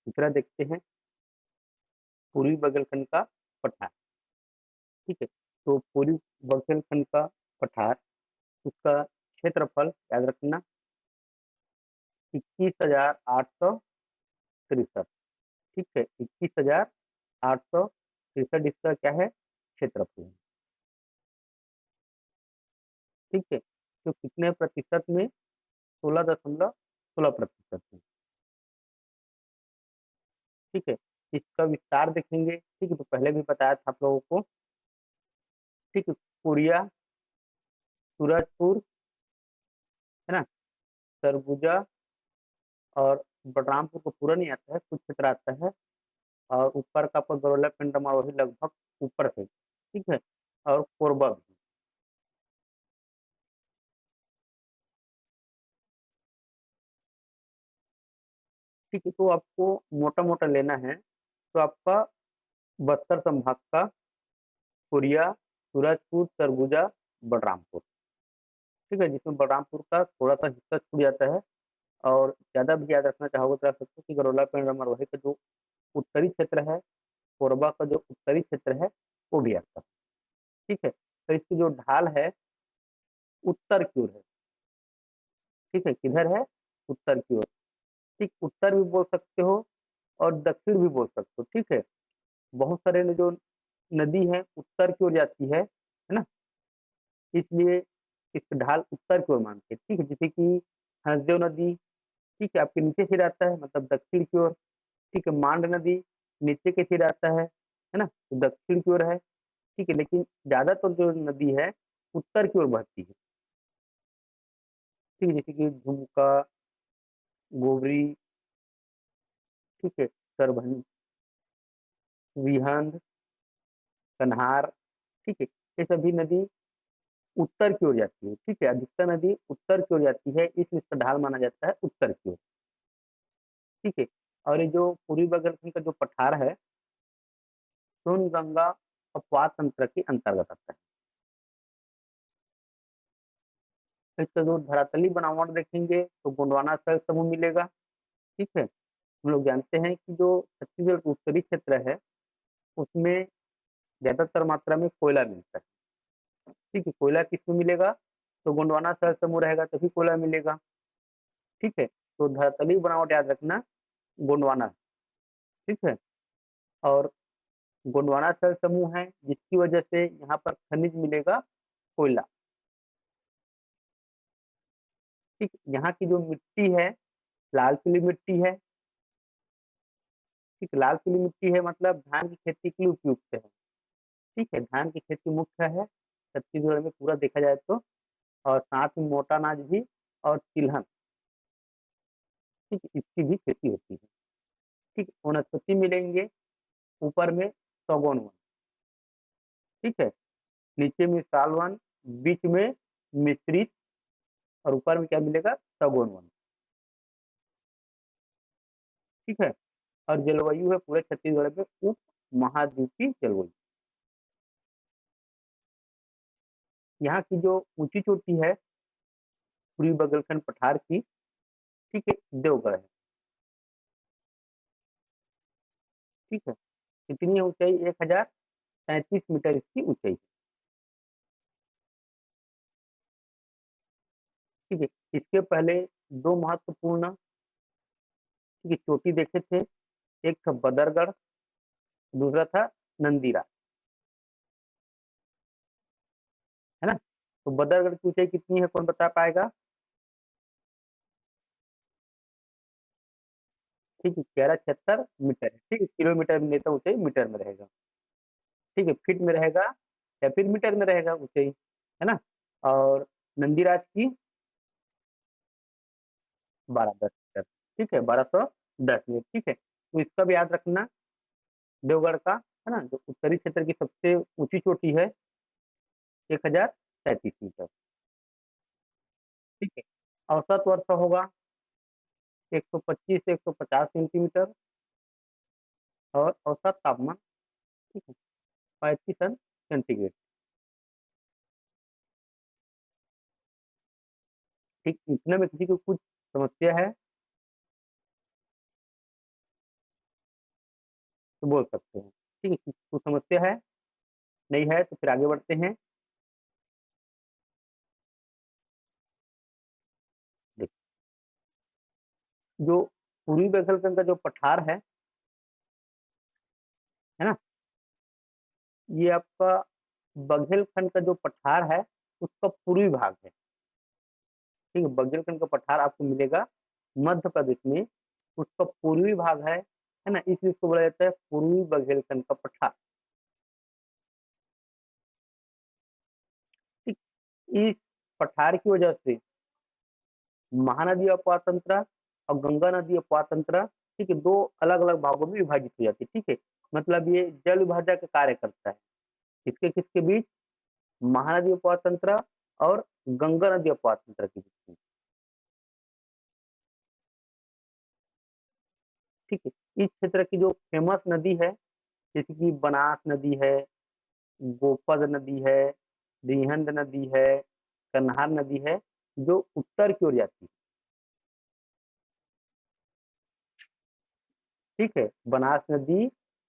दूसरा देखते हैं पूर्वी बघेलखंड का पठार। ठीक है, तो पूर्वी बघेलखंड का पठार, उसका क्षेत्रफल याद रखना 21,863। ठीक है, 21,863 इसका क्या है, क्षेत्रफल है। ठीक है, तो कितने प्रतिशत में, 16.16% में। ठीक है, इसका विस्तार देखेंगे। ठीक है, तो पहले भी बताया था आप लोगों को। ठीक है, कोरिया, सूरजपुर, है ना, सरगुजा और बलरामपुर को पूरा नहीं आता है, कुछ क्षेत्र आता है। और ऊपर का आपका गौरला पिंडम और वही लगभग ऊपर से। ठीक है, और कोरबा भी। ठीक है, तो आपको मोटा मोटा लेना है तो आपका बस्तर संभाग का कोरिया, सूरजपुर, सरगुजा, बलरामपुर। ठीक है, जिसमें बलरामपुर का थोड़ा सा हिस्सा छूट जाता है। और ज्यादा भी याद रखना चाहोगे तो रख सकते हो कि गरौला पिंडम और वही का जो उत्तरी क्षेत्र है, कोरबा का जो उत्तरी क्षेत्र है, वो भी आता है। ठीक है, तो इसकी जो ढाल है उत्तर की ओर है। ठीक है, किधर है, उत्तर की ओर। ठीक, उत्तर भी बोल सकते हो और दक्षिण भी बोल सकते हो। ठीक है, बहुत सारे जो नदी है उत्तर की ओर जाती है ना, इसलिए इस ढाल उत्तर की ओर मानते हैं। ठीक है, जैसे कि हंसदेव नदी, ठीक है, आपके नीचे से आता है, मतलब दक्षिण की ओर। ठीक है, मांड नदी नीचे के सिर आता है ना, तो दक्षिण की ओर है। ठीक है, लेकिन ज्यादातर जो नदी है उत्तर की ओर बहती है। ठीक है, जैसे कि झुमका, गोबरी, ठीक है, सरभनी, विहंद, कन्हार। ठीक है, ये सभी नदी उत्तर की ओर जाती है। ठीक है, अधिकतर नदी उत्तर की ओर जाती है, इसलिए इसका ढाल माना जाता है उत्तर की ओर। ठीक है, और ये जो पूर्वी बगलखंड का जो पठार है, सोन गंगा अपवाद तंत्र के अंतर्गत आता है। तो इसका जो धरातली बनावट देखेंगे तो गोंडवाना स्थल समूह मिलेगा। ठीक है, हम लोग जानते हैं कि जो छत्तीसगढ़ का उत्तरी क्षेत्र है उसमें ज्यादातर मात्रा में कोयला मिलता है। ठीक है, कोयला किसमें मिलेगा, तो गोंडवाना शहर समूह रहेगा तभी कोयला मिलेगा। ठीक है, तो धरातली बनावट याद रखना गोंडवाना। ठीक है, और गोंडवाना शहर समूह है जिसकी वजह से यहाँ पर खनिज मिलेगा, कोयला। ठीक, यहाँ की जो मिट्टी है लाल पीली मिट्टी है। ठीक, लाल पीली मिट्टी है मतलब धान की खेती के लिए उपयुक्त है। ठीक है, धान की खेती मुख्य है छत्तीसगढ़ में पूरा देखा जाए तो। और साथ में मोटा अनाज भी और तिलहन, ठीक है, इसकी भी खेती होती है। ठीक, वनस्पति मिलेंगे ऊपर में सौगौन वन। ठीक है, नीचे में सालवन, बीच में मिश्रित, और ऊपर में क्या मिलेगा, सौगौन वन। ठीक है, और जलवायु है पूरे छत्तीसगढ़ में उप महाद्वीपीय जलवायु। यहाँ की जो ऊंची चोटी है पूर्वी बगलखंड पठार की, ठीक है, देवगढ़ है। ठीक है, कितनी है ऊंचाई, 1,037 मीटर इसकी ऊंचाई है। ठीक है, इसके पहले दो महत्वपूर्ण, ठीक है, चोटी देखे थे। एक था बदरगढ़, दूसरा था नंदीरा, है ना। तो बदरगढ़ की ऊंचाई कितनी है, कौन बता पाएगा। ठीक है, 1176 मीटर है। ठीक है, किलोमीटर में नहीं तो ऊंचाई मीटर में रहेगा। ठीक है, फीट में रहेगा या फिर मीटर में रहेगा ऊंचाई, है ना। और नंदीराज की 1210 मीटर। ठीक है, 1210 मीटर। ठीक है, तो इसका भी याद रखना, देवगढ़ का, है ना, जो उत्तरी क्षेत्र की सबसे ऊंची चोटी है, 1,037 मीटर। ठीक है, औसत वर्षा होगा 125 से 150 सेंटीमीटर। और औसत तापमान, ठीक है, 35 अंश सेंटीग्रेड। ठीक, इतने में किसी को कुछ समस्या है। तो बोल सकते हैं। ठीक है, कुछ समस्या है? नहीं है तो फिर आगे बढ़ते हैं। देखिए, जो पूर्वी बघेलखंड का जो पठार है ना, ये आपका बघेलखंड का जो पठार है उसका पूर्वी भाग है। ठीक है, बघेलखंड का पठार आपको मिलेगा मध्य प्रदेश में, उसका पूर्वी भाग है ना, इसलिए इसको बोला जाता है पूर्वी बघेलखंड का पठार। ठीक, इस पठार की वजह से महानदी अपवाह तंत्र और गंगा नदी अपवाह तंत्र, ठीक है, दो अलग अलग भागों में विभाजित हो जाती है। ठीक है, मतलब ये जल विभाजक का कार्य करता है। किसके किसके बीच? महानदी अपवाह तंत्र और गंगा नदी अपवाह तंत्र के बीच में। ठीक है, इस क्षेत्र की जो फेमस नदी है जैसे कि बनास नदी है, गोपद नदी है, रिहंद नदी है, कन्हार नदी है, जो उत्तर की ओर जाती है। ठीक है, बनास नदी,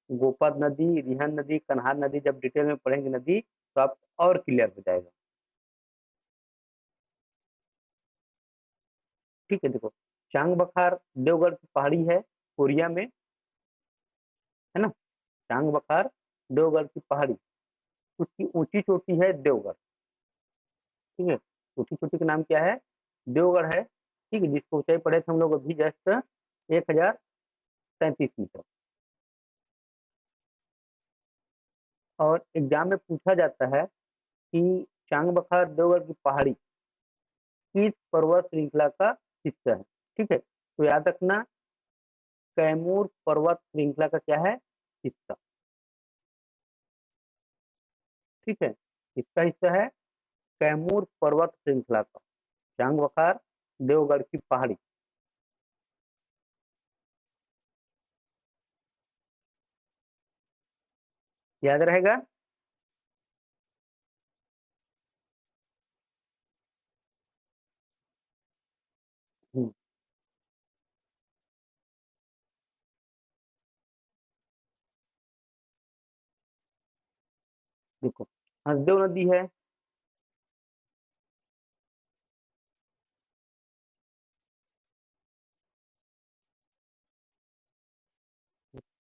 गोपद नदी, रिहंद नदी, कन्हार नदी, जब डिटेल में पढ़ेंगे नदी तो आप और क्लियर हो जाएगा। ठीक है, देखो, चांग बखार देवगढ़ की पहाड़ी है, कोरिया में, है ना। चांग बखार देवगढ़ की पहाड़ी, उसकी ऊंची चोटी है देवगढ़। ठीक है, ऊंची चोटी का नाम क्या है? देवगढ़ है। ठीक है, जिसको ऊंचाई पढ़े थे हम लोग अभी जस्ट 1037 मीटर। और एग्जाम में पूछा जाता है कि चांग बखार देवगढ़ की पहाड़ी किस पर्वत श्रृंखला का हिस्सा है। ठीक है, तो याद रखना, कैमूर पर्वत श्रृंखला का क्या है? हिस्सा। ठीक है, किसका हिस्सा है? कैमूर पर्वत श्रृंखला का चांग बखार देवगढ़ की पहाड़ी। याद रहेगा। हम्म, देखो, हसदेव नदी है।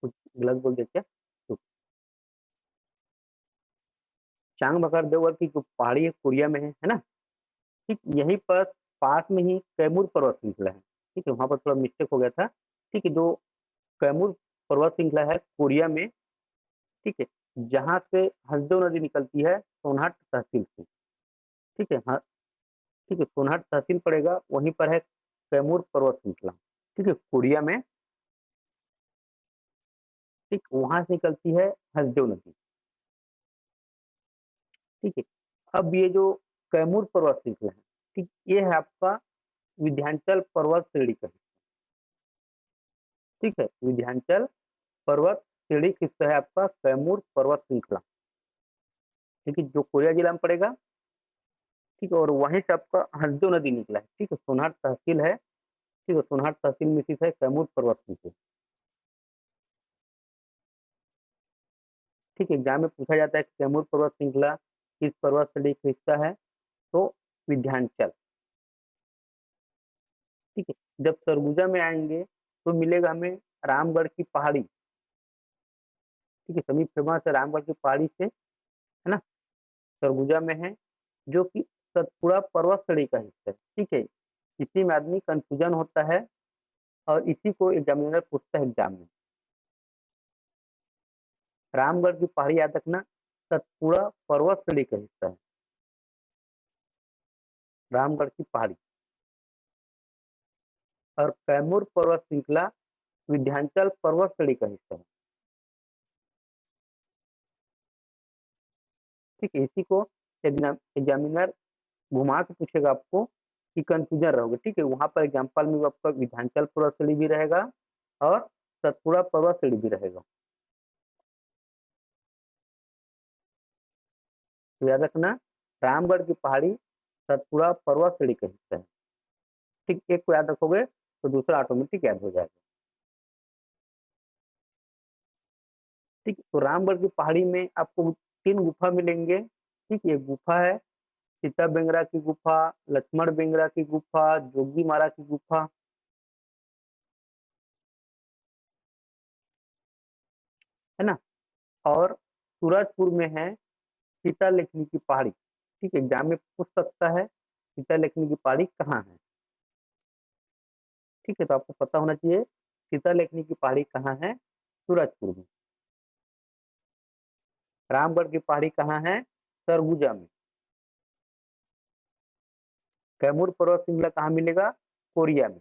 कुछ गलत बोल देते हैं। तो चांग बखार देवगढ़ की जो पहाड़ी है कोरिया में है ना। ठीक, यहीं पर पास में ही कैमूर पर्वत श्रृंखला है। ठीक है, वहां पर थोड़ा मिस्टेक हो गया था। ठीक है, जो कैमूर पर्वत श्रृंखला है कोरिया में। ठीक है, जहाँ से हसदेव नदी निकलती है सोनहट तहसील से। ठीक है, हाँ, ठीक है, सोनहट तहसील पड़ेगा, वहीं पर है कैमूर पर्वत श्रृंखला। ठीक है, कोरिया में। ठीक, वहां से निकलती है हसदेव नदी। ठीक है, अब ये जो कैमूर पर्वत श्रृंखला है, ठीक, ये है आपका विंध्याचल पर्वत श्रेणी का हिस्सा। ठीक है, विंध्याचल पर्वत श्रेणी का हिस्सा है आपका कैमूर पर्वत श्रृंखला। ठीक है, जो कोरिया जिला में पड़ेगा। ठीक है, और वहीं से आपका हसदेव नदी निकला है। ठीक है, सोनहट तहसील है। ठीक है, सोनहट तहसील में स्थित है कैमूर पर्वत श्रृंखला। ठीक है, एग्जाम में पूछा जाता है कि कैमूर पर्वत श्रृंखला किस पर्वत श्रेणी का हिस्सा है, तो विंध्याचल। ठीक है, जब सरगुजा में आएंगे तो मिलेगा हमें रामगढ़ की पहाड़ी। ठीक है, सभी फेमस है रामगढ़ की पहाड़ी से, है ना, सरगुजा में है, जो कि सतपुड़ा पर्वत श्रेणी का हिस्सा है। ठीक है, इसी में आदमी कंफ्यूजन होता है और इसी को एग्जामिनर पूछता है एग्जाम में। रामगढ़ की पहाड़ी याद रखना सतपुड़ा पर्वत श्रेणी का हिस्सा है, रामगढ़ की पहाड़ी। और कैमूर पर्वत श्रृंखला विंध्याचल पर्वत श्रेणी का हिस्सा है। ठीक है, इसी को एग्जामिनर घुमा के पूछेगा आपको कि कंफ्यूजन रहोगे। ठीक है, वहां पर एग्जाम्पल में आपका विंध्याचल पर्वत श्रेणी भी रहेगा और सतपुड़ा पर्वत श्रेणी भी रहेगा। तो याद रखना, रामगढ़ की पहाड़ी सतपुड़ा पर्वत श्रेणी का हिस्सा है। ठीक, एक को याद रखोगे तो दूसरा ऑटोमेटिक याद हो जाएगा। ठीक है, तो रामगढ़ की पहाड़ी में आपको 3 गुफा मिलेंगे। ठीक है, एक गुफा है सीता बेंगरा की गुफा, लक्ष्मण बेंगरा की गुफा, जोगी मारा की गुफा, है ना। और सूरजपुर में है सीता लेखनी की पहाड़ी। ठीक है, एग्जाम में पूछ सकता है सीता लेखनी की पहाड़ी कहाँ है। ठीक है, तो आपको पता होना चाहिए सीता लेखनी की पहाड़ी कहाँ है, सूरजपुर में। रामगढ़ की पहाड़ी कहाँ है, सरगुजा में। कैमूर पर्वत श्रृंखला कहाँ मिलेगा, कोरिया में।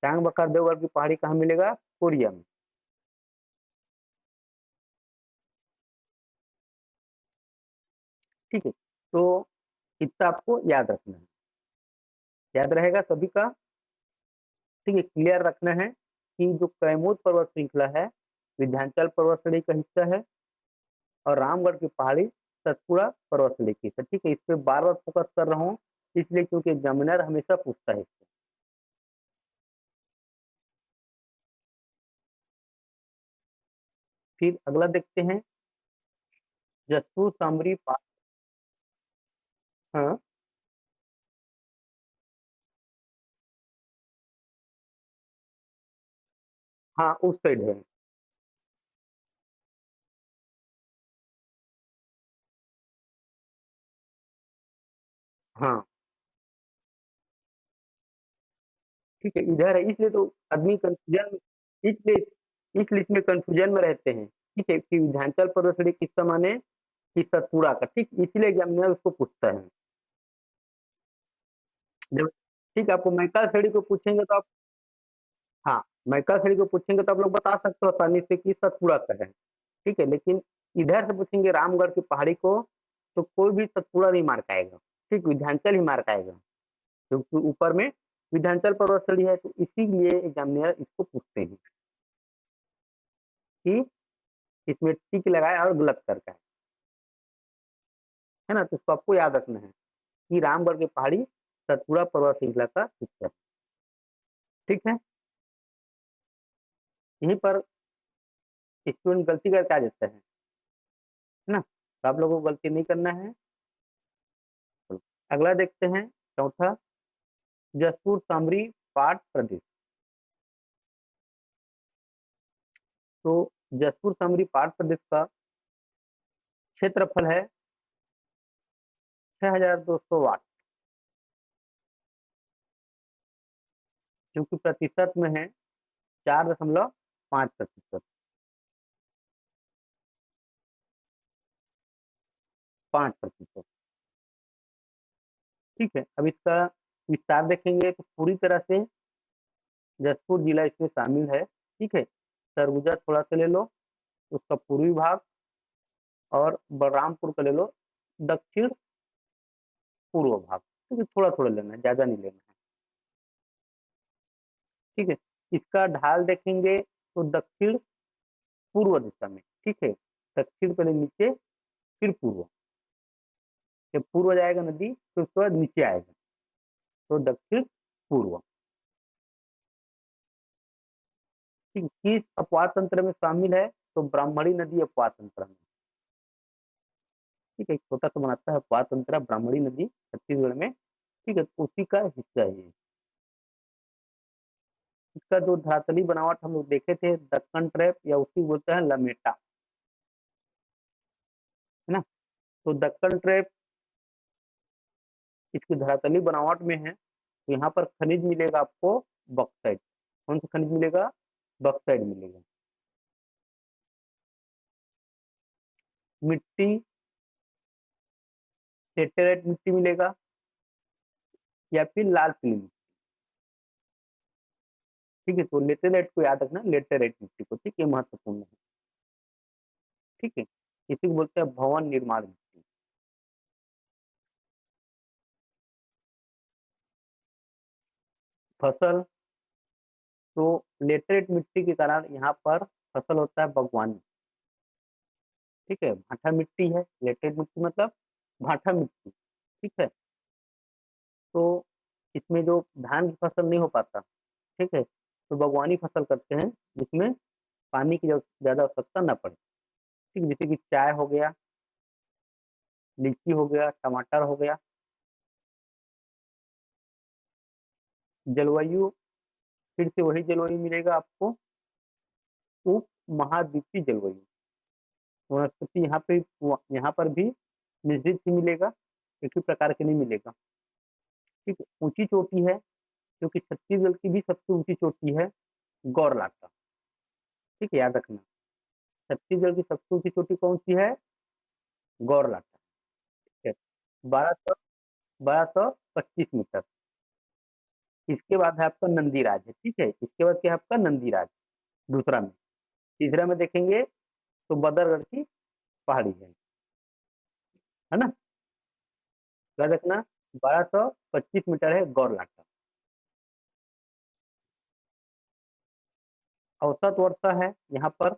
चांग बखार देवगढ़ की पहाड़ी कहाँ मिलेगा, कोरिया में। ठीक है, तो इतना आपको याद रखना है, याद रहेगा सभी का। ठीक है, क्लियर रखना है कि जो कैमूर पर्वत श्रृंखला है विंध्याचल पर्वत श्रेणी का हिस्सा है, और रामगढ़ की पहाड़ी सतपुड़ा पर्वत श्रेणी की है। ठीक है, इस पे बार बार फोकस कर रहा हूँ इसलिए क्योंकि एग्जामिनर हमेशा पूछता है इससे। फिर अगला देखते हैं, जसपुर सामरी पा। हाँ, हाँ उस साइड है। हाँ, ठीक है, इधर है इसलिए तो आदमी कंफ्यूजन में, इसलिए इसमें कंफ्यूजन में रहते हैं। ठीक है, कि विंध्याचल पर्वत श्रेणी किसका माने कि सतपुड़ा का। ठीक, इसीलिए एग्जामिनर उसको पूछता है। जब ठीक है, आपको मैकल श्रेणी को पूछेंगे तो आप, हाँ, मैकल श्रेणी को पूछेंगे तो आप लोग बता सकते हो आसानी से कि सतपुड़ा का है। ठीक है, लेकिन इधर से पूछेंगे रामगढ़ की पहाड़ी को तो कोई भी सतपुड़ा नहीं मार पाएगा। ठीक, विंध्याचल ही मार पाएगा क्योंकि ऊपर में विंध्याचल पर्वत श्रेणी है, तो इसीलिए एग्जामिनर इसको पूछते हैं कि इसमें टिक लगाए और गलत करके, है ना। तो इसको आपको याद रखना है कि रामगढ़ की पहाड़ी सतपुड़ा पर्वत श्रृंखला का हिस्सा है। ठीक है, यहीं पर स्टूडेंट गलती करके आ जाता है ना, तो आप लोगों को गलती नहीं करना है। अगला देखते हैं, चौथा, जसपुर सामरी पाट प्रदेश। तो जसपुर सामरी पाट प्रदेश का क्षेत्रफल है 6200 वाट, जो कि प्रतिशत में है 4.5%। 5%। ठीक है, अब इसका विस्तार देखेंगे तो पूरी तरह से जसपुर जिला इसमें शामिल है। ठीक है, सरगुजा थोड़ा सा ले लो, उसका पूर्वी भाग, और बलरामपुर का ले लो दक्षिण पूर्व भाग। ठीक है, थोड़ा थोड़ा लेना है, ज्यादा नहीं लेना है। ठीक है, इसका ढाल देखेंगे तो दक्षिण पूर्व दिशा में। ठीक है, दक्षिण पहले नीचे फिर पूर्व, जब पूर्व जाएगा नदी तो उसके बाद नीचे आएगा, तो दक्षिण पूर्व। ठीक, किस अपवाद तंत्र में शामिल है, तो ब्राह्मणी नदी अपवाद तंत्र में। ठीक है, एक छोटा सा बनाता है अपवाद तंत्र ब्राह्मणी नदी छत्तीसगढ़ में। ठीक है, तो उसी का हिस्सा है ये। इसका जो धरातली बनावट हम लोग देखे थे दक्कन ट्रैप, या उसी बोलते हैं लमेटा, है ना। तो दक्कन ट्रैप इसकी धरातली बनावट में है, तो यहाँ पर खनिज मिलेगा आपको बॉक्साइट। कौन सा खनिज मिलेगा, बॉक्साइट मिलेगा। मिट्टी लेटेराइट मिट्टी मिलेगा, या फिर लाल पीली मिट्टी। ठीक है, तो लेटेराइट को याद रखना, लेटेराइट मिट्टी को। ठीक है, महत्वपूर्ण है। ठीक है, इसी को बोलते हैं भवन निर्माण मिट्टी। फसल, तो लेटेराइट मिट्टी के कारण यहाँ पर फसल होता है बागवानी। ठीक है, भाटा मिट्टी है लेटेराइट मिट्टी मतलब भाटा मिट्टी। ठीक है, तो इसमें जो धान की फसल नहीं हो पाता। ठीक है, तो बागवानी फसल करते हैं जिसमें पानी की ज्यादा आवश्यकता न पड़े। ठीक, जैसे कि चाय हो गया, लीची हो गया, टमाटर हो गया। जलवायु फिर से वही जलवायु मिलेगा आपको, उप महाद्वीपीय जलवायु। वनस्पति यहाँ पर भी मिश्रित ही मिलेगा, एक ही प्रकार के नहीं मिलेगा। ठीक है, ऊंची चोटी है, क्योंकि छत्तीसगढ़ की भी सबसे ऊंची चोटी है गौरलाटा। ठीक है, याद रखना, छत्तीसगढ़ की सबसे ऊंची चोटी कौन सी है? गौरलाटा। ठीक है, 1225 मीटर। इसके बाद है आपका नंदीराज है। ठीक है, इसके बाद क्या है आपका? नंदीराज दूसरा में। तीसरा में देखेंगे तो बदरगढ़ की पहाड़ी है ना। याद रखना, 1225 मीटर है गौरलाटा। औसत वर्षा है यहाँ पर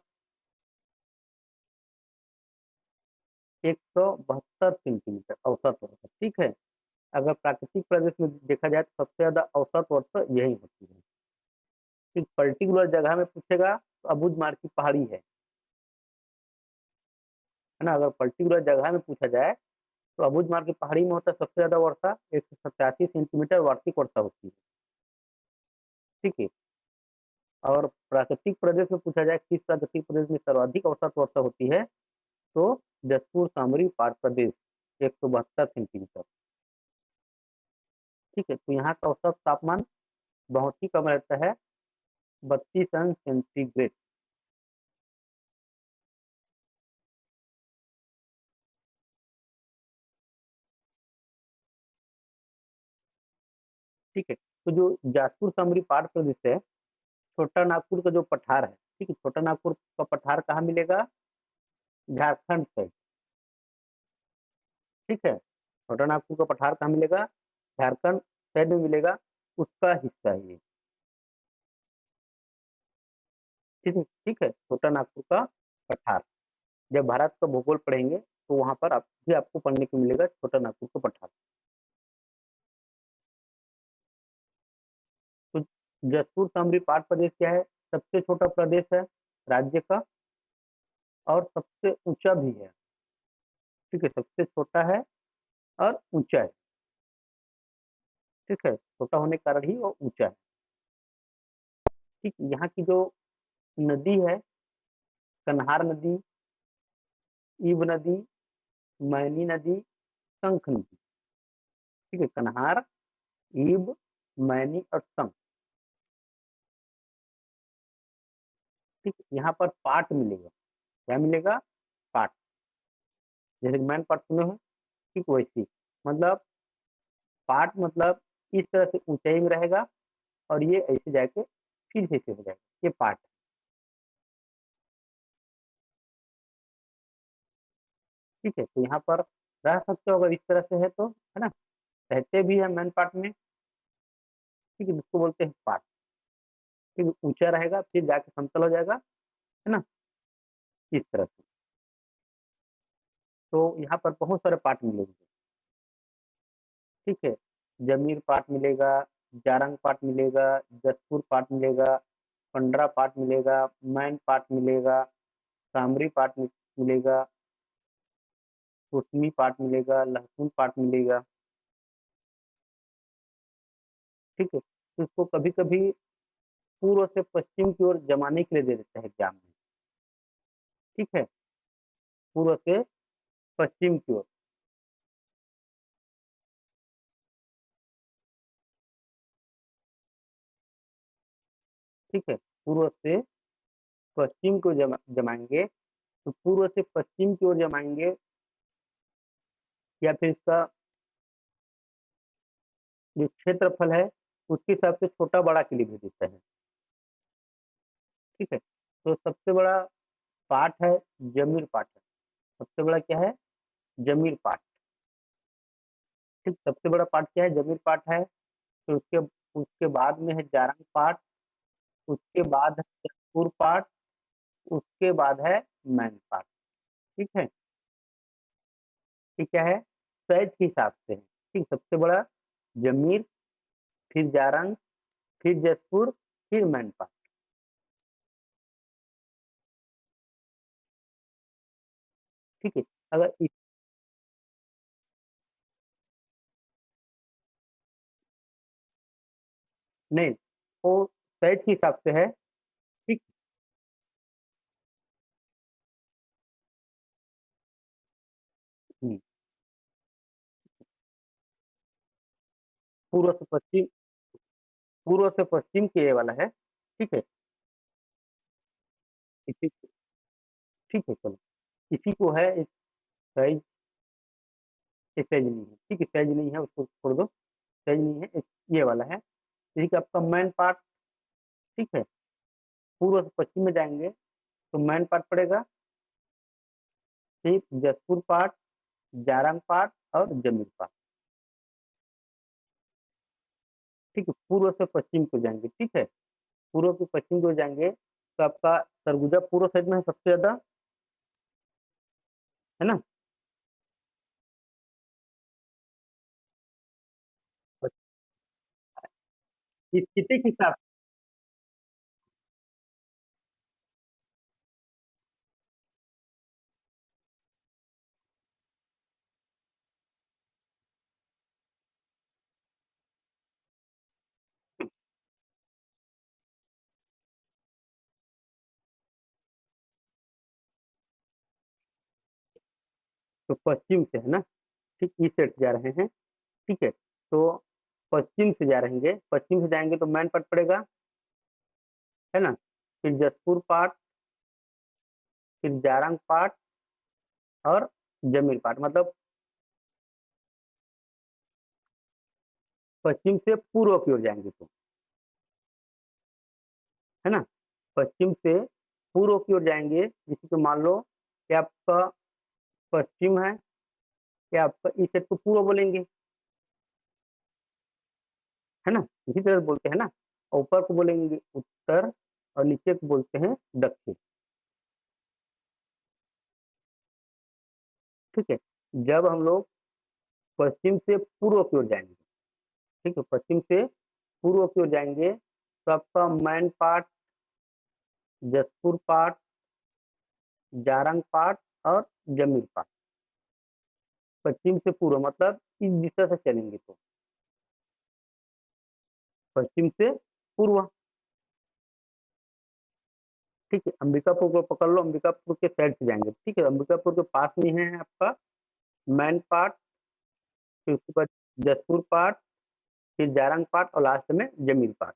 172 सेंटीमीटर औसत वर्षा। ठीक है, अगर प्राकृतिक प्रदेश में देखा जाए तो सबसे ज्यादा औसत वर्षा यही होती है। एक पर्टिकुलर जगह में पूछेगा तो अबूझमाड़ की पहाड़ी है ना। अगर पर्टिकुलर जगह में पूछा जाए तो अबूझमाड़ की पहाड़ी में होता है सबसे ज्यादा वर्षा, 187 सेंटीमीटर वार्षिक वर्षा होती है। ठीक है, और प्राकृतिक प्रदेश में पूछा जाए किस प्राकृतिक प्रदेश में सर्वाधिक औसत वर्षा होती है, तो जसपुर सामरी पाट प्रदेश, 172 सेंटीमीटर। ठीक है, तो यहाँ का औसत तापमान बहुत ही कम रहता है, 32 अंश सेंटीग्रेड। ठीक है, तो जो जाजपुर सामरी पाट प्रदेश है, छोटा नागपुर का जो पठार है, ठीक है, छोटा नागपुर का पठार कहाँ मिलेगा? झारखंड साइड। ठीक है, छोटा नागपुर का पठार कहाँ मिलेगा? झारखंड साइड में मिलेगा, उसका हिस्सा है ये। ठीक है, ठीक है, छोटा नागपुर का पठार। जब भारत का भूगोल पढ़ेंगे तो वहां पर भी आपको पढ़ने को मिलेगा छोटा नागपुर का पठार। तो जसपुर सामरी पाट प्रदेश क्या है? सबसे छोटा प्रदेश है राज्य का, और सबसे ऊंचा भी है। ठीक है, सबसे छोटा है और ऊंचा है। ठीक है, छोटा होने के कारण ही वो ऊंचा है। ठीक, यहाँ की जो नदी है, कन्हार नदी, ईब नदी, मैनी नदी, शंख नदी। ठीक है, कन्हार, ईब, मैनी और शंख। ठीक, यहाँ पर पाट मिलेगा। क्या मिलेगा? पाट। जैसे मैन पाट सुने हो, ठीक वैसी, मतलब पाट मतलब इस तरह से ऊंचाई में रहेगा, और ये ऐसे जाके फिर से ऐसे हो जाएगा, ये पाट। ठीक है, तो यहाँ पर रह सकते हो अगर इस तरह से है तो, है ना। रहते भी है मैन पार्ट में। ठीक है, जिसको बोलते हैं पार्ट। ठीक है, ऊंचा रहेगा फिर जाके समतल हो जाएगा, है ना, इस तरह से। तो यहाँ पर बहुत सारे पार्ट मिलेंगे। ठीक है, जमीर पार्ट मिलेगा, जारंग पार्ट मिलेगा, जसपुर पार्ट मिलेगा, पंडरा पार्ट मिलेगा, मैन पार्ट मिलेगा, सामरी पार्ट मिलेगा, कुसमी पार्ट मिलेगा, लहसुन पार्ट मिलेगा। ठीक है, तो इसको कभी कभी पूर्व से पश्चिम की ओर जमाने के लिए दे देते हैं एग्जाम में। ठीक है, पूर्व से पश्चिम की ओर। ठीक है, पूर्व से पश्चिम को जमाएंगे, तो पूर्व से पश्चिम की ओर जमाएंगे, या फिर इसका जो क्षेत्रफल है उसके हिसाब से छोटा बड़ा के लिए भेज देता है। ठीक है, तो सबसे बड़ा पाठ है जमीर पाठ है। सबसे बड़ा क्या है? जमीर पाठ। ठीक, सबसे बड़ा पाठ क्या है? जमीर पाठ है। तो उसके उसके बाद में है जारंग पाठ, उसके बाद है जसपुर पाठ, उसके बाद है मैन पाठ। ठीक है, ये क्या है? साइज के हिसाब से है। ठीक, सबसे बड़ा जमीर, फिर जारंग, फिर जसपुर, फिर मैनपाट। ठीक है। अगर नहीं, वो साइज के हिसाब से है। ठीक। हम्म, पूर्व से पश्चिम, पूर्व से पश्चिम के ये वाला है। ठीक है। इसी, ठीक है चलो, इसी को है इस साइज, ये साइज नहीं है, ठीक है, साइज नहीं है, उसको छोड़ दो, साइज नहीं है, ये वाला है। ठीक है, आपका मेन पार्ट। ठीक है, पूर्व से पश्चिम में जाएंगे तो मेन पार्ट पड़ेगा, ठीक, जसपुर पार्ट, जारंग पार्ट और जमीर पार्ट। ठीक है, पूर्व से पश्चिम को जाएंगे। ठीक है, पूर्व से पश्चिम को जाएंगे तो आपका सरगुजा पूर्व साइड में है सबसे ज्यादा, है ना। इस स्थिति के हिसाब से तो पश्चिम से है ना, ठीक, इस साइड से जा रहे हैं। ठीक है, तो पश्चिम से जा रहेंगे, पश्चिम से जाएंगे तो मैन पाट पड़ेगा, है ना, फिर जसपुर पाट, फिर जारंग पाट और जमीर पाट, मतलब पश्चिम से पूर्व की ओर जाएंगे तो, है ना, पश्चिम से पूर्व की ओर जाएंगे, जिसको मान लो कि आपका पश्चिम है, या आपका इस साइड को पूर्व बोलेंगे, है ना, इसी तरह बोलते हैं ना। और ऊपर को बोलेंगे उत्तर, और नीचे को बोलते हैं दक्षिण। ठीक है, जब हम लोग पश्चिम से पूर्व की ओर जाएंगे, ठीक है, पश्चिम से पूर्व की ओर जाएंगे तो आपका मैन पार्ट, जसपुर पार्ट, जारंग पार्ट और जमीर पार्ट, पश्चिम से पूर्व मतलब इस दिशा से चलेंगे तो पश्चिम से पूर्व। ठीक है, अंबिकापुर को पकड़ लो, अंबिकापुर के साइड से जाएंगे। ठीक है, अंबिकापुर के पास में है आपका मैन पार्ट, फिर उसके बाद जसपुर पार्ट, फिर जारंग पार्ट और लास्ट में जमीर पार्ट।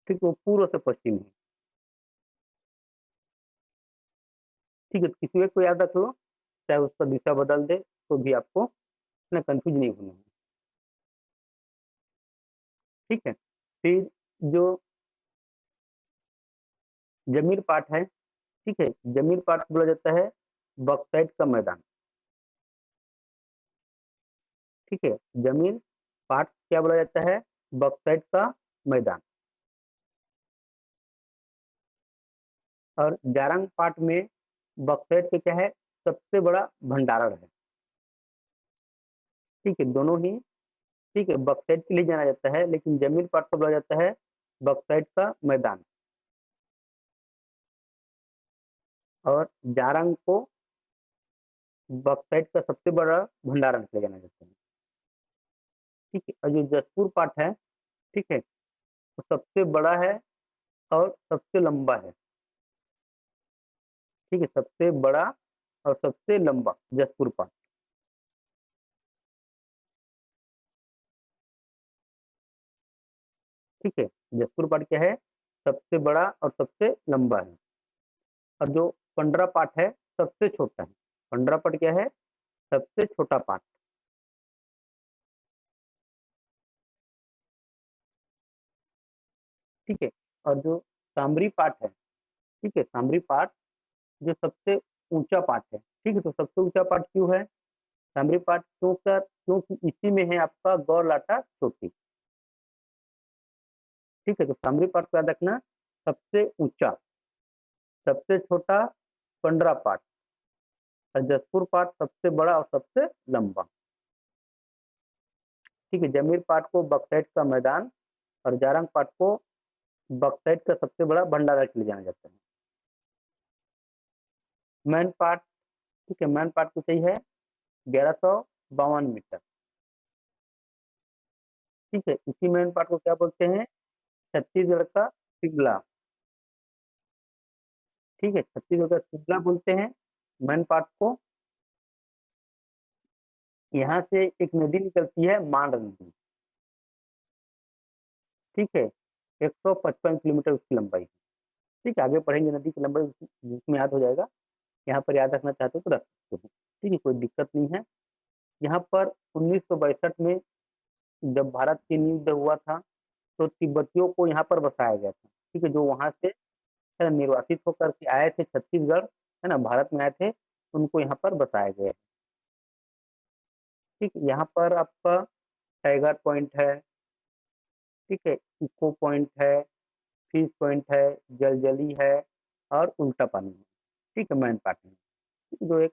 ठीक है, वो पूर्व से पश्चिम है। ठीक है, किसी एक को याद रख लो, चाहे उसका दिशा बदल दे तो भी आपको इतना कंफ्यूज नहीं होना है। ठीक है, फिर जो जमीर पार्ट है, ठीक है, जमीर पार्ट को बोला जाता है बक्साइट का मैदान। ठीक है, जमीन पार्ट क्या बोला जाता है, बक्साइट का मैदान। और जारंग पार्ट में बक्साइट के क्या है, सबसे बड़ा भंडारण है। ठीक है, दोनों ही, ठीक है, बक्साइट के लिए जाना जाता है, लेकिन जमीन पार्ट को बोला जाता है बक्साइट का मैदान। और जारंग को बक्साइट का सबसे बड़ा भंडारण के लिए जाना जाता है। ठीक है, और जो जसपुर पार्ट है, ठीक है, वो सबसे बड़ा है और सबसे लंबा है। ठीक है, सबसे बड़ा और सबसे लंबा जसपुर पार्ट। ठीक है, जसपुर पार्ट क्या है, सबसे बड़ा और सबसे लंबा है। और जो पंडरा पार्ट है, सबसे छोटा है। पंडरा पार्ट क्या है, सबसे छोटा पार्ट। ठीक है, और जो सामरी पार्ट है, ठीक है, सामरी पार्ट जो सबसे ऊंचा पार्ट है। ठीक है, तो सबसे ऊंचा पार्ट क्यों है सामरी पार्ट, क्यों सर, क्योंकि इसी में है आपका गौर लाटा चोटी। ठीक है, तो सामरी पार्ट को याद रखना, सबसे ऊंचा, सबसे छोटा पंडरा पार्ट, और जसपुर पार्ट सबसे बड़ा और सबसे लंबा। ठीक है, जमीर पार्ट को बक्सैट का मैदान और जारंग पार्ट को बक्सैट का सबसे बड़ा भंडारा के लिए जाना जाता है। मैन पाट, ठीक है, मैन पाट की ऊंचाई है 1152 मीटर। ठीक है, इसी मैन पाट को क्या बोलते हैं? छत्तीसगढ़ का शिमला। ठीक है, छत्तीसगढ़ का शिमला बोलते हैं मैन पाट को। यहाँ से एक नदी निकलती है मांड नदी। ठीक है, 155 किलोमीटर उसकी लंबाई है। ठीक है, आगे पढ़ेंगे नदी की लंबाई, जिसमें याद हो जाएगा। यहाँ पर याद रखना चाहते हो तो रख सकते हो। ठीक है, कोई दिक्कत नहीं है। यहाँ पर 1962 में जब भारत की नींव युद्ध हुआ था, तो तिब्बतियों को यहाँ पर बसाया गया था। ठीक है, जो वहाँ से है ना, निर्वासित होकर के आए थे छत्तीसगढ़, है ना, भारत में आए थे, उनको यहाँ पर बसाया गया है। ठीक है, यहाँ पर आपका टाइगर पॉइंट है। ठीक है, इको पॉइंट है, फिश पॉइंट है, जलजली है, और उल्टा पानी है। ठीक है, मैन पाट में जो एक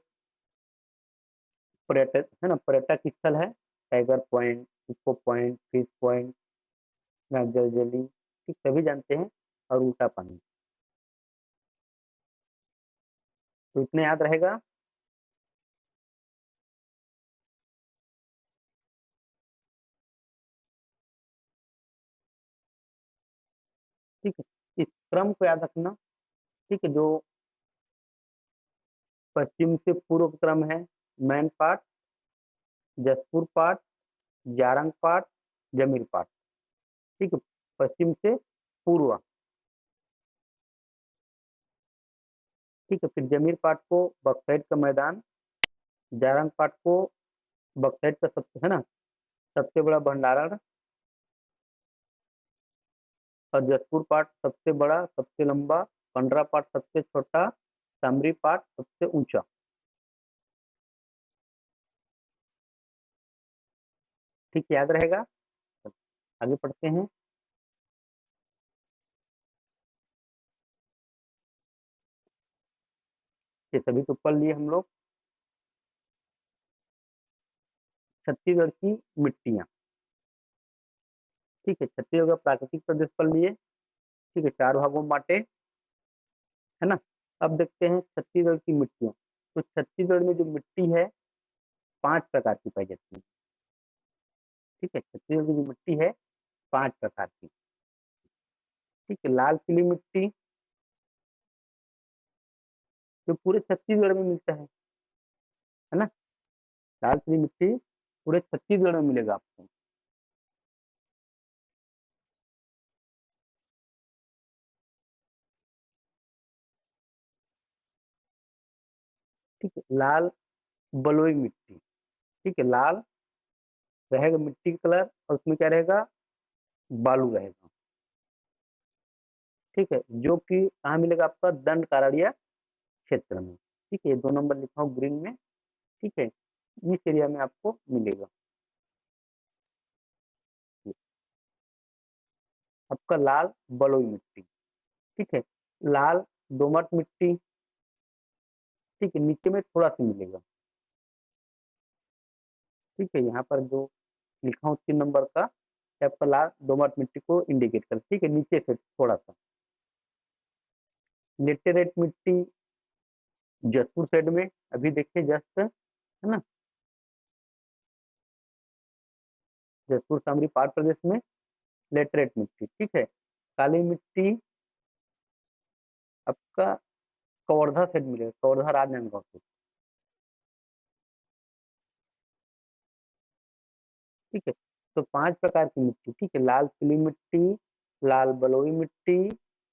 पर्यटक है ना, पर्यटक स्थल है। Tiger point, eco point, fish point, Jaljali, ठीक, सभी जानते हैं। और उल्टा पानी, तो इतने याद रहेगा। ठीक है, इस क्रम को याद रखना। ठीक है, जो पश्चिम से पूर्व क्रम है, मैन पाट, जसपुर पाट, जारंग पाट, जमीर पाट। ठीक है, पश्चिम से पूर्व। ठीक है, फिर जमीर पाट को बक्सैट का मैदान, जारंग पाट को बक्सैट का सबसे, है ना, सबसे बड़ा भंडारण, और जसपुर पाट सबसे बड़ा, सबसे लंबा, कंडरा पाट सबसे छोटा, सामरी पाट सबसे ऊंचा। ठीक, याद रहेगा। आगे पढ़ते हैं। ये सभी तो पढ़ लिए हम लोग। छत्तीसगढ़ की मिट्टियाँ। ठीक है, छत्तीसगढ़ का प्राकृतिक प्रदेश पढ़ लिए। ठीक है, चार भागों में बांटे, है ना। अब देखते हैं छत्तीसगढ़ की मिट्टियाँ। तो छत्तीसगढ़ में जो मिट्टी है, 5 प्रकार की पाई जाती है। ठीक है, छत्तीसगढ़ की जो मिट्टी है, 5 प्रकार की। ठीक है, लाल पीली मिट्टी, जो पूरे छत्तीसगढ़ में मिलता है ना। लाल पीली मिट्टी पूरे छत्तीसगढ़ में मिलेगा आपको। ठीक है, लाल बलुई मिट्टी। ठीक है, लाल रहेगा मिट्टी का कलर, और उसमें क्या रहेगा? बालू रहेगा। ठीक है, जो कि कहाँ मिलेगा आपका? दंड कारड़िया क्षेत्र में। ठीक है, 2 नंबर लिखा हूँ ग्रीन में। ठीक है, इस एरिया में आपको मिलेगा। आपका लाल बलुई मिट्टी। ठीक है, लाल दोमट मिट्टी। ठीक है, नीचे में थोड़ा सा मिलेगा। ठीक है, यहाँ पर जो लिखा हूँ 3 नंबर का, आपका लाल दोमट मिट्टी को इंडिकेट कर, ठीक है, नीचे से थोड़ा सा। लेटेराइट मिट्टी जसपुर साइड में, अभी देखिए जस्ट, है ना, जसपुर सामरी पार प्रदेश में लेटरेट मिट्टी। ठीक है, काली मिट्टी आपका कवर्धा साइड मिलेगा, कवर्धा राजनांदगांव से। ठीक है, तो 5 प्रकार की मिट्टी। ठीक है, लाल पीली मिट्टी, लाल बलुई मिट्टी,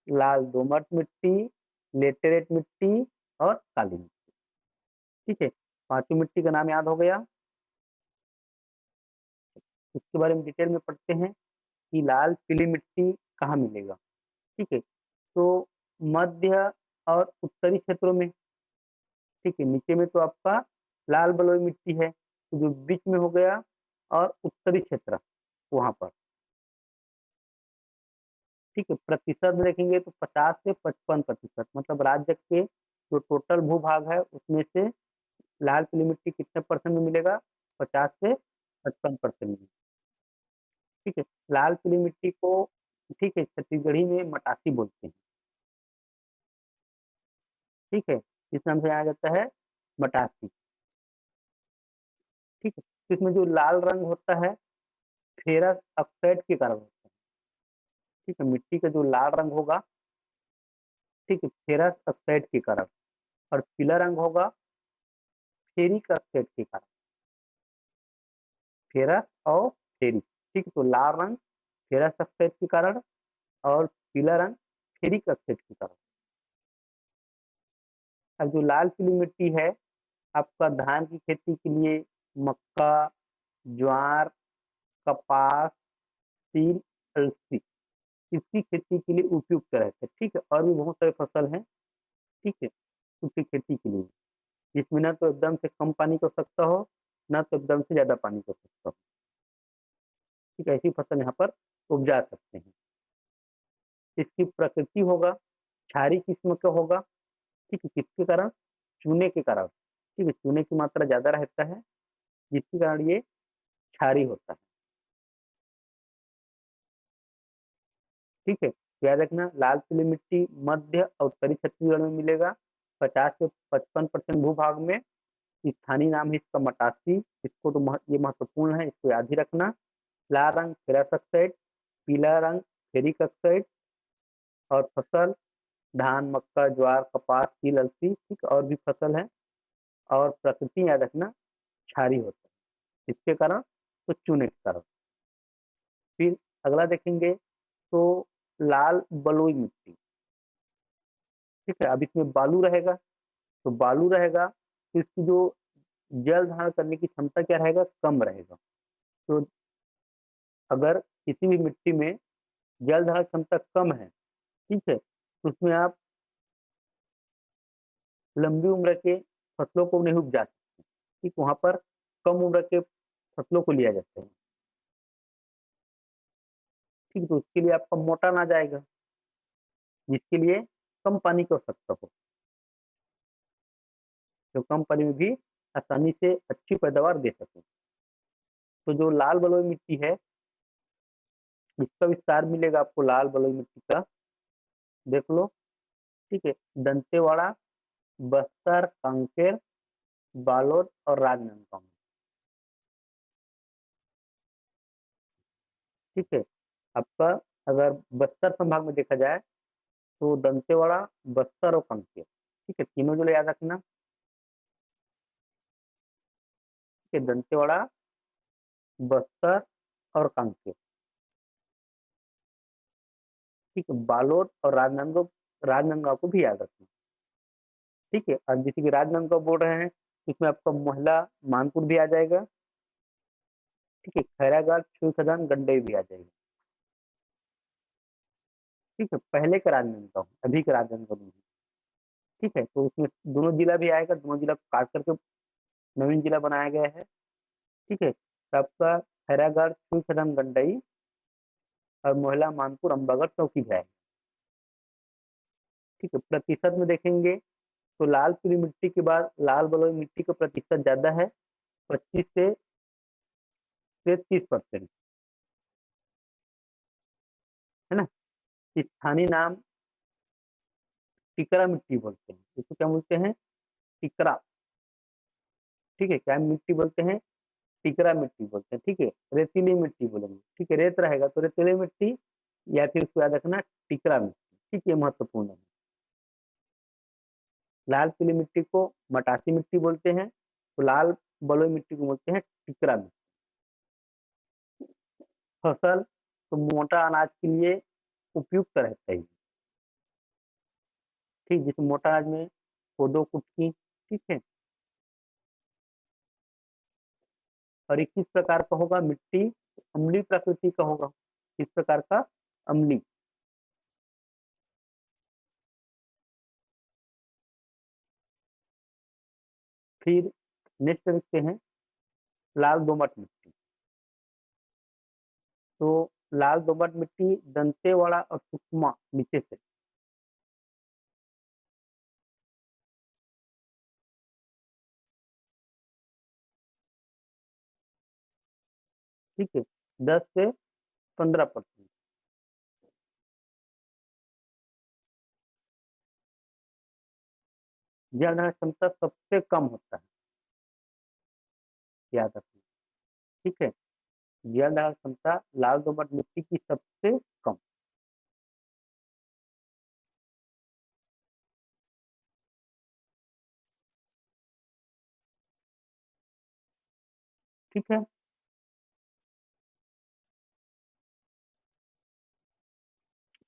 लाल दोमट मिट्टी, लेटेरेट मिट्टी, और काली मिट्टी। ठीक है, पांचों मिट्टी का नाम याद हो गया। इसके बारे में डिटेल में पढ़ते हैं कि लाल पीली मिट्टी कहाँ मिलेगा। ठीक है, तो मध्य और उत्तरी क्षेत्रों में। ठीक है, नीचे में तो आपका लाल बलुई मिट्टी है, तो जो बीच में हो गया, और उत्तरी क्षेत्र वहां पर। ठीक है, प्रतिशत में देखेंगे तो 50 से 55%, मतलब राज्य के जो टोटल भूभाग है उसमें से लाल पीली मिट्टी कितने परसेंट में मिलेगा? 50 से 55% में। ठीक है, लाल पीली मिट्टी को, ठीक है, छत्तीसगढ़ी में मटासी बोलते हैं। ठीक है, इस नाम से जाना जाता है मटासी। ठीक है, तो इसमें जो लाल रंग होता है फेरस ऑक्साइड के कारण होता है। ठीक है, मिट्टी का जो लाल रंग होगा, ठीक है, फेरस ऑक्साइड के कारण, और पीला रंग होगा फेरिक ऑक्साइड के कारण। फेरस और फेरिक। ठीक है, तो लाल रंग फेरस ऑक्साइड के कारण और पीला रंग फेरिक ऑक्साइड के कारण। अब जो लाल पीली मिट्टी है आपका धान की खेती के लिए, मक्का, ज्वार, कपास, तिल, अलसी, इसकी खेती के लिए उपयुक्त रहते हैं। ठीक है, और भी बहुत सारे फसल हैं। ठीक है, उसकी खेती के लिए, जिसमें ना तो एकदम से कम पानी की आवश्यकता हो, ना तो एकदम से ज्यादा पानी की आवश्यकता हो। ठीक है, ऐसी फसल यहाँ पर उपजा सकते हैं। इसकी प्रकृति होगा क्षारी किस्म का होगा। ठीक है, किसके कारण? चूने के कारण। ठीक है, चूने की मात्रा ज्यादा रहता है, जिसके कारण ये क्षारी होता है। ठीक है, तो याद रखना, लाल पीली मिट्टी मध्य और उत्तरी छत्तीसगढ़ में मिलेगा, 50 से 55% भूभाग में। स्थानीय नाम है इसका मटासी। इसको तो ये महत्वपूर्ण है, इसको याद ही रखना। लाल रंग फेरस ऑक्साइड, पीला रंग फेरिक ऑक्साइड, और फसल धान, मक्का, ज्वार, कपास, तिल, अलसी। ठीक, और भी फसल है। और प्रकृति याद रखना क्षारी होता है, इसके कारण तो चूने के कारण। फिर अगला देखेंगे तो लाल बलुई मिट्टी। ठीक है, अब इसमें बालू रहेगा, तो बालू रहेगा तो इसकी जो जल धारण करने की क्षमता क्या रहेगा? कम रहेगा। तो अगर किसी भी मिट्टी में जल धारण क्षमता कम है, ठीक है, तो उसमें आप लंबी उम्र के फसलों को नहीं उपजा सकते। ठीक, वहां पर कम उम्र के फसलों को लिया जाता है। ठीक, तो उसके लिए आपका मोटा अनाज आएगा, जिसके लिए कम पानी की आवश्यकता हो, जो कम पानी में भी आसानी से अच्छी पैदावार दे सके। तो जो लाल बलुई मिट्टी है, इसका विस्तार मिलेगा आपको लाल बलुई मिट्टी का, देख लो। ठीक है, दंतेवाड़ा, बस्तर, कांकेर, बालोद और राजनांदगांव में। ठीक है, आपका अगर बस्तर संभाग में देखा जाए तो दंतेवाड़ा, बस्तर और कांकेर। ठीक है, तीनों जिले याद रखना। ठीक है, दंतेवाड़ा, बस्तर और कांकेर। ठीक है, बालोद और राजनांदगांव, राजनांदगांव को भी याद रखना। ठीक है, और जैसे कि राजनांदगांव बोल रहे हैं, इसमें आपका मोहला मानपुर भी आ जाएगा। ठीक है, खैरागढ़, छुईखदान, गंडई भी आ जाएगा। ठीक है, पहले का राजनांदगांव, अभी का राजनांदगांव नहीं। ठीक है, तो उसमें दोनों जिला भी आएगा, दोनों जिला को काट करके नवीन जिला बनाया गया है। ठीक है, तो आपका खैरागढ़, छुईखदान, गंडई और मोहला मानपुर, अम्बागढ़, चौकी भी आएगा। ठीक है, प्रतिशत में देखेंगे तो लाल पीली मिट्टी के बाद लाल बलुई मिट्टी का प्रतिशत ज्यादा है, 25 से 30%। है ना? स्थानीय नाम टिकरा मिट्टी बोलते हैं, इसको क्या बोलते हैं? टिकरा। ठीक है, क्या मिट्टी बोलते हैं? टिकरा मिट्टी बोलते हैं। ठीक है, रेतीली मिट्टी बोलेंगे। ठीक है, रेत रहेगा तो रेतीली मिट्टी, या फिर उसको याद रखना टिकरा मिट्टी। ठीक है, महत्वपूर्ण है। लाल पीली मिट्टी को मटासी मिट्टी बोलते हैं, तो लाल बलुई मिट्टी को बोलते हैं टिकरा मिट्टी। फसल तो मोटा अनाज के लिए उपयुक्त रहता है। ठीक, जिस मोटा अनाज में कोदो, कुटकी। ठीक है, और ये किस प्रकार का होगा? मिट्टी अम्लीय प्रकृति का होगा। किस प्रकार का? अम्लीय। फिर नेक्स्ट देखते हैं लाल दोमट मिट्टी। तो लाल दोमट मिट्टी दंतेवाड़ा और सुकमा नीचे से। ठीक है, 10 से 15%। जल धारण क्षमता सबसे कम होता है, याद रखना। ठीक है, जल धारण क्षमता लाल दोमट मिट्टी की सबसे कम। ठीक है,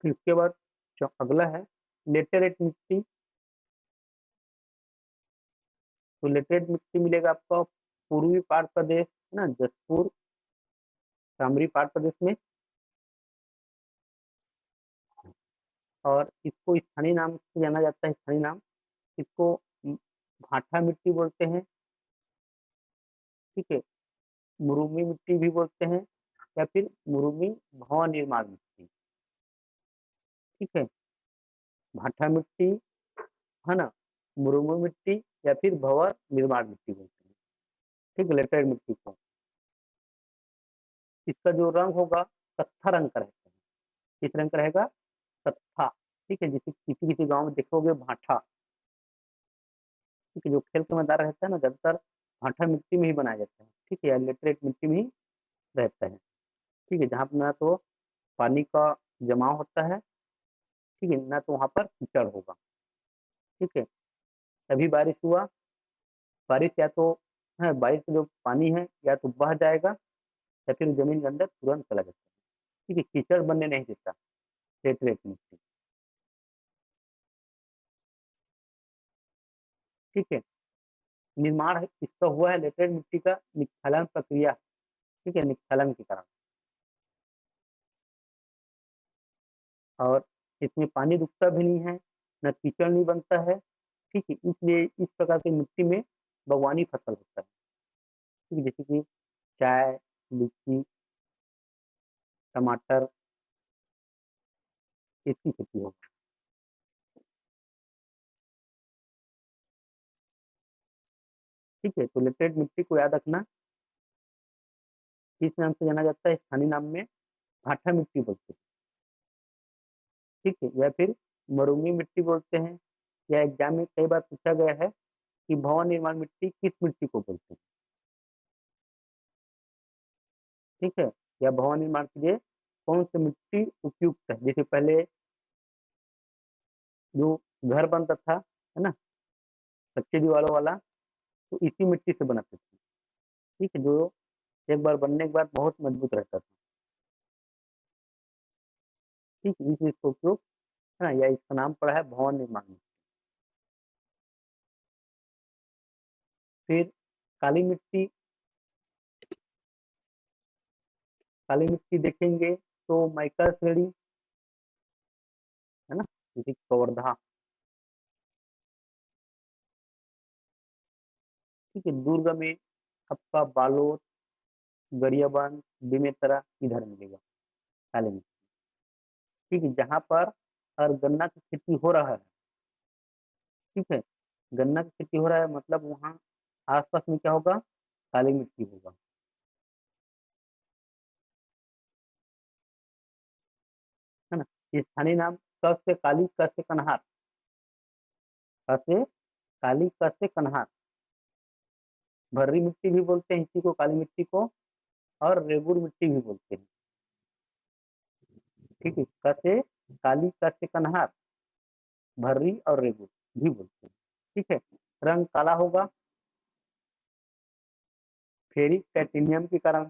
फिर उसके बाद जो अगला है लेटेराइट मिट्टी। तो लेटेराइट मिट्टी मिलेगा आपको पूर्वी पार प्रदेश है ना, जसपुर, कामरी पार प्रदेश में। और इसको स्थानीय नाम से जाना जाता है, स्थानीय नाम इसको भाठा मिट्टी बोलते हैं। ठीक है, मुरुमी मिट्टी भी बोलते हैं, या फिर मुरुमी भवन निर्माण मिट्टी। ठीक है, भाठा मिट्टी है ना, मुरुमी मिट्टी या फिर भवन निर्माण मिट्टी बोलते हैं। ठीक है, लेटेराइट मिट्टी को इसका जो रंग होगा कत्था रंग का रहता है। किस रंग का रहेगा? कत्था। ठीक है, जैसे किसी किसी गांव में देखोगे भाठा। ठीक है, जो खेल के मैदान रहता है ना, ज्यादातर भाठा मिट्टी में ही बनाया जाता है। ठीक है, या लेटरेट मिट्टी में ही रहता है। ठीक है, जहाँ पर ना तो पानी का जमाव होता है, ठीक है, ना तो वहाँ पर कीचड़ होगा। ठीक है, तभी बारिश हुआ, बारिश या तो है, बारिश का जो पानी है या तो बह जाएगा या फिर जमीन के अंदर तुरंत चला जाता है। ठीक है, कीचड़ बनने नहीं देता लेटरेट मिट्टी। ठीक है, निर्माण इसका हुआ है लेटरेट मिट्टी का निस्खलन प्रक्रिया। ठीक है, निस्खलन के कारण। और इसमें पानी रुकता भी नहीं है, न कीचड़ नहीं बनता है। ठीक है, इसलिए इस प्रकार की मिट्टी में बागवानी फसल होता है। ठीक है, जैसे कि चाय, लीची, टमाटर, इसकी खेती होगी। ठीक है, तो लेटेराइट मिट्टी को याद रखना, इस नाम से जाना जाता है, स्थानीय नाम में भाठा मिट्टी बोलते हैं। ठीक है, या फिर मरूंगी मिट्टी बोलते हैं। या एग्जाम में कई बार पूछा गया है कि भवन निर्माण मिट्टी किस मिट्टी को बोलते हैं। ठीक है, या भवन निर्माण के लिए कौन सी मिट्टी उपयुक्त है। जैसे पहले जो घर बनता था है ना, कच्चे दीवारों वाला, तो इसी मिट्टी से बनाते थे। ठीक है, जो एक बार बनने के बाद बहुत मजबूत रहता था। ठीक है, इस चीज का उपयोग है ना, या इसका नाम पड़ा है भवन निर्माण में। फिर काली मिट्टी, काली मिट्टी देखेंगे तो माइका श्रेणी है ना, जैसे कवर्धा। ठीक है, दुर्ग में आपका बालोद, गरियाबंद, बेमेतरा इधर मिलेगा काली मिट्टी। ठीक है, जहाँ पर अगर गन्ना की खेती हो रहा है, ठीक है, गन्ना की खेती हो रहा है मतलब वहाँ आसपास में क्या होगा? काली मिट्टी होगा। है ना, ये स्थानीय नाम क से काली, क से कन्हार, क से काली, क से कन्हार। भर्री मिट्टी भी बोलते हैं इसी को, काली मिट्टी को। और रेगुर मिट्टी भी बोलते हैं। ठीक है, क से काली, क से कन्हार, भर्री और रेगुर भी बोलते हैं। ठीक है, रंग काला होगा फेरिक टाइटेनियम के कारण।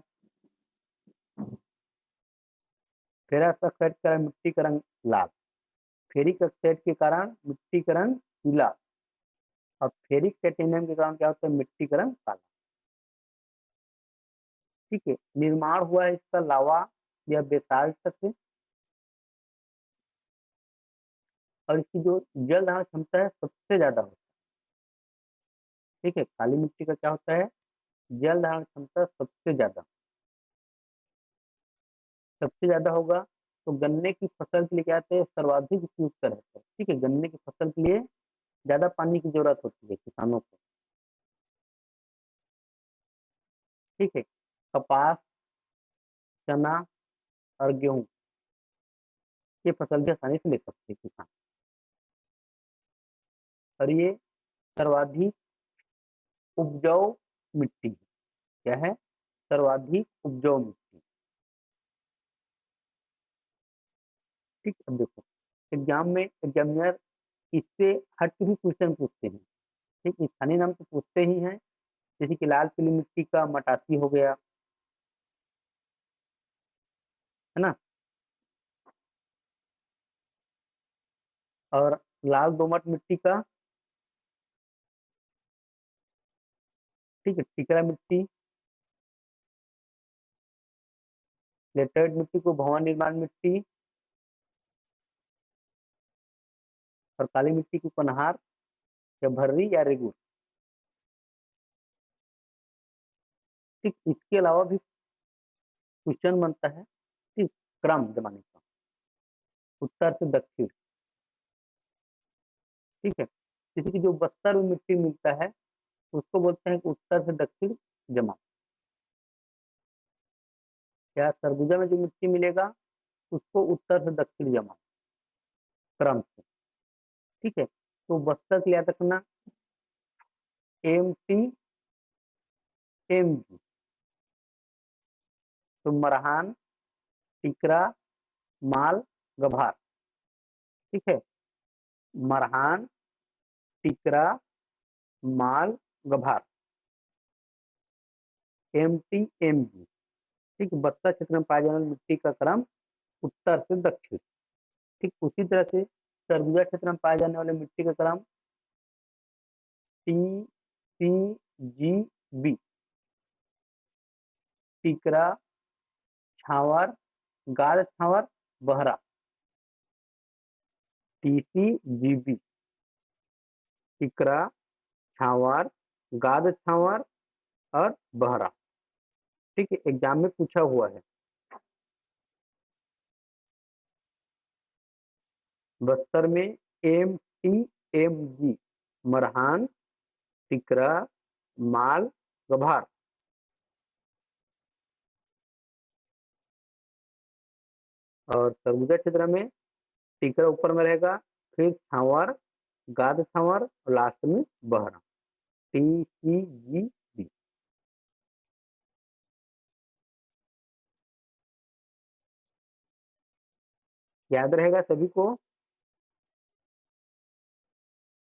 फेरस ऑक्साइड के कारण मिट्टी का रंग लाल, फेरिक ऑक्साइड के कारण मिट्टी का रंग पीला, और फेरिक टाइटेनियम के कारण क्या होता है? मिट्टी का रंग काला। ठीक है, निर्माण हुआ है इसका लावा या बेसाल्ट से। और इसकी जो जल धारण क्षमता है सबसे ज्यादा होता है। ठीक है, काली मिट्टी का क्या होता है? जल धारण क्षमता सबसे ज्यादा, सबसे ज्यादा होगा। तो गन्ने की फसल के लिए क्या कहते हैं? सर्वाधिक उपयुक्त रहता है। ठीक है, गन्ने की फसल के लिए ज्यादा पानी की जरूरत होती है किसानों को। ठीक है, कपास, चना और गेहूं, ये फसल भी आसानी से ले सकते हैं किसान। और ये सर्वाधिक उपजाऊ मिट्टी क्या है? सर्वाधिक उपजाऊ मिट्टी। ठीक, अब देखो एग्जाम में एग्जामिनर इससे हट के भी क्वेश्चन पूछते हैं। ठीक, स्थानीय नाम तो पूछते ही हैं, जैसे कि लाल पीली मिट्टी का मटासी हो गया, है ना। और लाल दोमट मिट्टी का, ठीक है, टिकरा मिट्टी, लेटराइट मिट्टी को भवन निर्माण मिट्टी, और काली मिट्टी को कन्हार या भर्री या रेगूर। ठीक, इसके अलावा भी क्वेश्चन बनता है, ठीक, क्रम जमाने का, उत्तर से दक्षिण। ठीक है, जैसे कि जो बस्तर में मिट्टी मिलता है उसको बोलते हैं कि उत्तर से दक्षिण जमा। या सरगुजा में जो मिट्टी मिलेगा उसको उत्तर से दक्षिण जमा, क्रम से। ठीक है, तो बस्तर के लिए याद रखना MT MG। तो मरहान, टिकरा, माल, गभार। ठीक है, मरहान, टिकरा, माल, गभार, MT MG। ठीक, बस्तर क्षेत्र में पाए जाने वाली मिट्टी का क्रम उत्तर से दक्षिण। ठीक, उसी तरह से सरगुजा क्षेत्र में पाए जाने वाले मिट्टी का क्रम TCGB। टिकरा, छावर, गाद छावर, बहरा। TCGB, टिकरा, छावर, गाद छावर और बहरा। ठीक है, एग्जाम में पूछा हुआ है। बस्तर में MT MG, मरहान, टिकरा, माल, गभार। और सरगुजा क्षेत्र में टिकरा ऊपर में रहेगा, फिर छावर, गाद छावर और लास्ट में बहरा। TCGB। याद रहेगा सभी को।